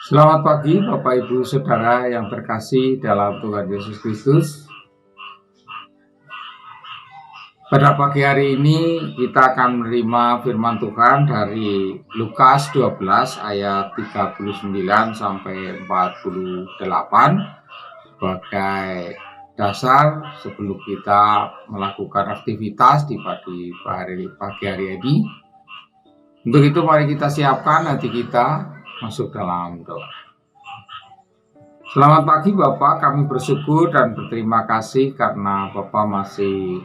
Selamat pagi Bapak Ibu Saudara yang terkasih dalam Tuhan Yesus Kristus. Pada pagi hari ini kita akan menerima firman Tuhan dari Lukas 12 ayat 39 sampai 48 sebagai dasar sebelum kita melakukan aktivitas di pagi hari ini. Untuk itu mari kita siapkan hati kita masuk dalam doa. Selamat pagi Bapak, kami bersyukur dan berterima kasih karena Bapak masih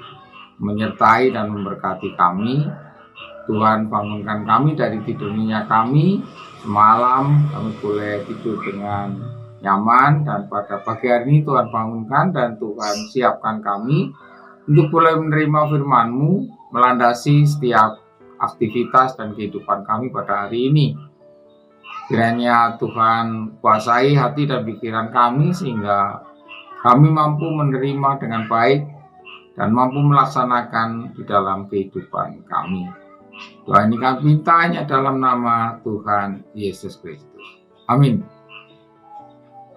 menyertai dan memberkati kami. Tuhan bangunkan kami dari tidurnya kami. Semalam kami boleh tidur dengan nyaman, dan pada pagi hari ini Tuhan bangunkan dan Tuhan siapkan kami untuk boleh menerima firman-Mu melandasi setiap aktivitas dan kehidupan kami pada hari ini. Kiranya Tuhan kuasai hati dan pikiran kami sehingga kami mampu menerima dengan baik dan mampu melaksanakan di dalam kehidupan kami. Doa ini kami minta hanya dalam nama Tuhan Yesus Kristus. Amin.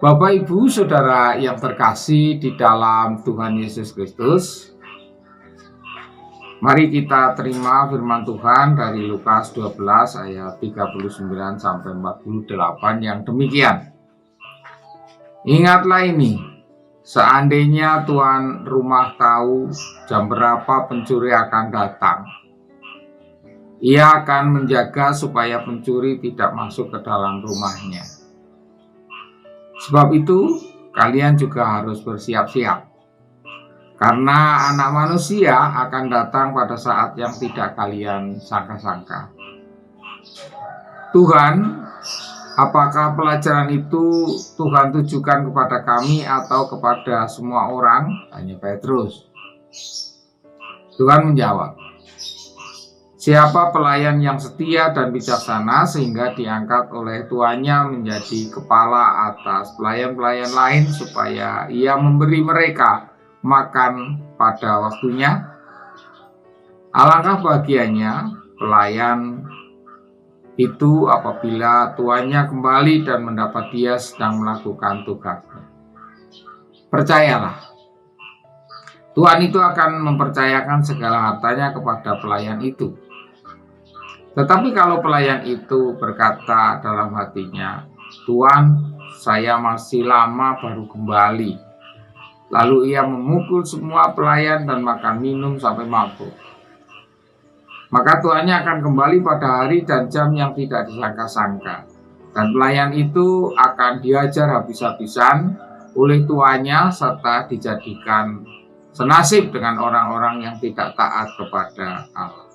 Bapak Ibu Saudara yang terkasih di dalam Tuhan Yesus Kristus, mari kita terima firman Tuhan dari Lukas 12 ayat 39 sampai 48 yang demikian. Ingatlah ini, seandainya tuan rumah tahu jam berapa pencuri akan datang, ia akan menjaga supaya pencuri tidak masuk ke dalam rumahnya. Sebab itu, kalian juga harus bersiap-siap. Karena anak manusia akan datang pada saat yang tidak kalian sangka-sangka. Tuhan, apakah pelajaran itu Tuhan tujukan kepada kami atau kepada semua orang? Tanya Petrus. Tuhan menjawab, siapa pelayan yang setia dan bijaksana sehingga diangkat oleh tuannya menjadi kepala atas pelayan-pelayan lain supaya ia memberi mereka makan pada waktunya? Alangkah bahagianya pelayan itu apabila tuannya kembali dan mendapat dia sedang melakukan tugasnya. Percayalah, Tuhan itu akan mempercayakan segala hartanya kepada pelayan itu. Tetapi kalau pelayan itu berkata dalam hatinya, Tuan, saya masih lama baru kembali. Lalu ia memukul semua pelayan dan makan minum sampai mabuk. Maka tuannya akan kembali pada hari dan jam yang tidak disangka-sangka. Dan pelayan itu akan diajar habis-habisan oleh tuannya serta dijadikan senasib dengan orang-orang yang tidak taat kepada Allah.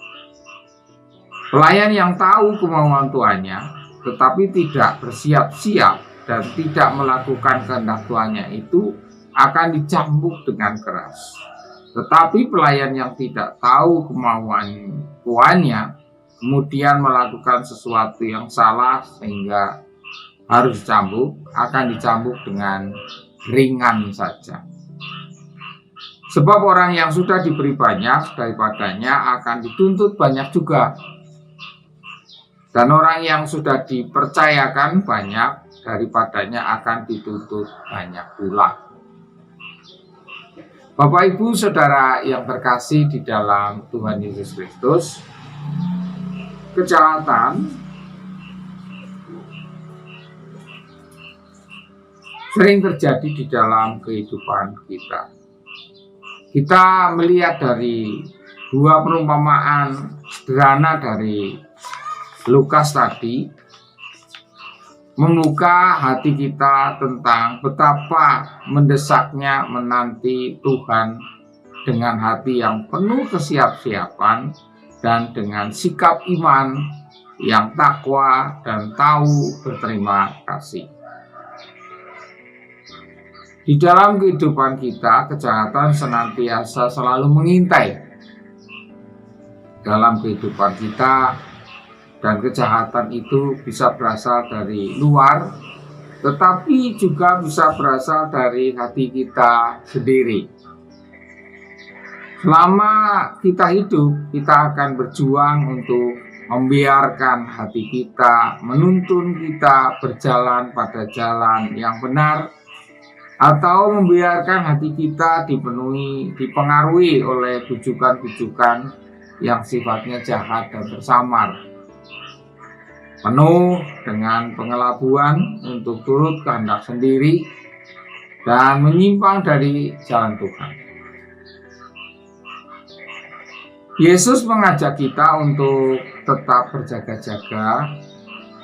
Pelayan yang tahu kemauan tuannya, tetapi tidak bersiap-siap dan tidak melakukan kehendak tuannya itu akan dicambuk dengan keras. Tetapi pelayan yang tidak tahu kemauan tuannya, kemudian melakukan sesuatu yang salah sehingga harus dicambuk, akan dicambuk dengan ringan saja. Sebab orang yang sudah diberi banyak daripadanya akan dituntut banyak juga. Dan orang yang sudah dipercayakan banyak daripadanya akan dituntut banyak pula. Bapak Ibu Saudara yang terkasih di dalam Tuhan Yesus Kristus, kejahatan sering terjadi di dalam kehidupan kita. Kita melihat dari dua perumpamaan sederhana dari Lukas tadi, membuka hati kita tentang betapa mendesaknya menanti Tuhan dengan hati yang penuh kesiap-siapan dan dengan sikap iman yang takwa dan tahu berterima kasih. Di dalam kehidupan kita, kejahatan senantiasa selalu mengintai dalam kehidupan kita. Dan kejahatan itu bisa berasal dari luar, tetapi juga bisa berasal dari hati kita sendiri. Selama kita hidup, kita akan berjuang untuk membiarkan hati kita menuntun kita berjalan pada jalan yang benar, atau membiarkan hati kita dipengaruhi oleh bujukan-bujukan yang sifatnya jahat dan tersamar, penuh dengan pengelabuan untuk turut kehendak sendiri dan menyimpang dari jalan Tuhan. Yesus mengajak kita untuk tetap berjaga-jaga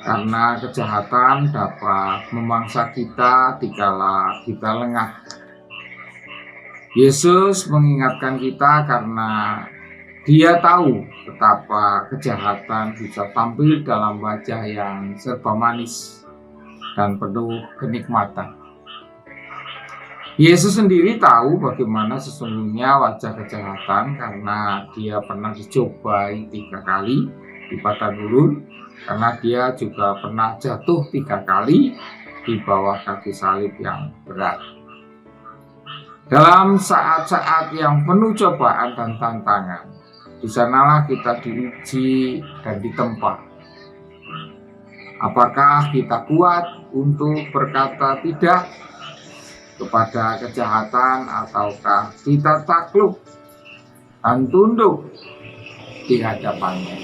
karena kejahatan dapat memangsa kita dikala kita lengah. Yesus mengingatkan kita karena Dia tahu betapa kejahatan bisa tampil dalam wajah yang serba manis dan penuh kenikmatan. Yesus sendiri tahu bagaimana sesungguhnya wajah kejahatan karena Dia pernah dicobai 3 kali di padang gurun, karena Dia juga pernah jatuh 3 kali di bawah kaki salib yang berat. Dalam saat-saat yang penuh cobaan dan tantangan, di sanalah kita diuji dan ditempa. Apakah kita kuat untuk berkata tidak kepada kejahatan, ataukah kita takluk dan tunduk di hadapannya?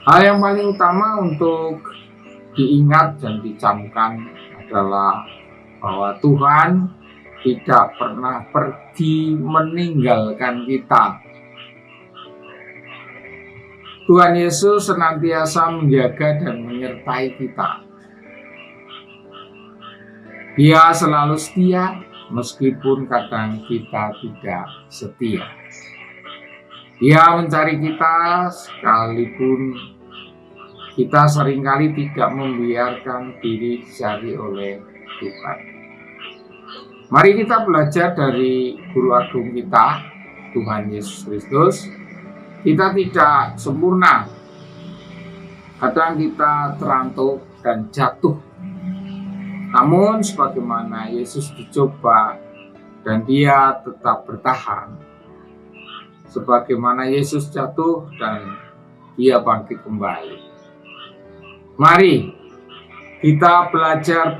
Hal yang paling utama untuk diingat dan dicamkan adalah bahwa Tuhan tidak pernah pergi meninggalkan kita. Tuhan Yesus senantiasa menjaga dan menyertai kita. Dia selalu setia meskipun kadang kita tidak setia. Dia mencari kita sekalipun kita seringkali tidak membiarkan diri dicari oleh Tuhan. Mari kita belajar dari Guru Agung kita, Tuhan Yesus Kristus. Kita tidak sempurna. Kadang kita terantuk dan jatuh. Namun sebagaimana Yesus dicoba dan Dia tetap bertahan, sebagaimana Yesus jatuh dan Dia bangkit kembali. Mari kita belajar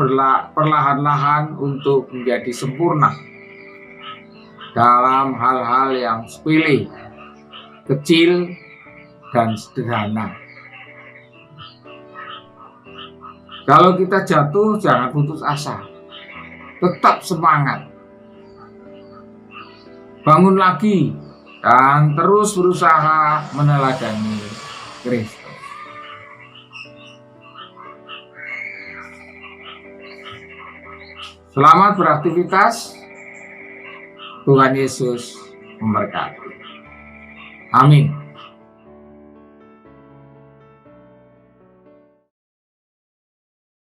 perlahan-lahan untuk menjadi sempurna dalam hal-hal yang sepele, kecil, dan sederhana. Kalau kita jatuh, jangan putus asa. Tetap semangat. Bangun lagi dan terus berusaha meneladani Kristus. Selamat beraktivitas. Tuhan Yesus memberkati. Amin.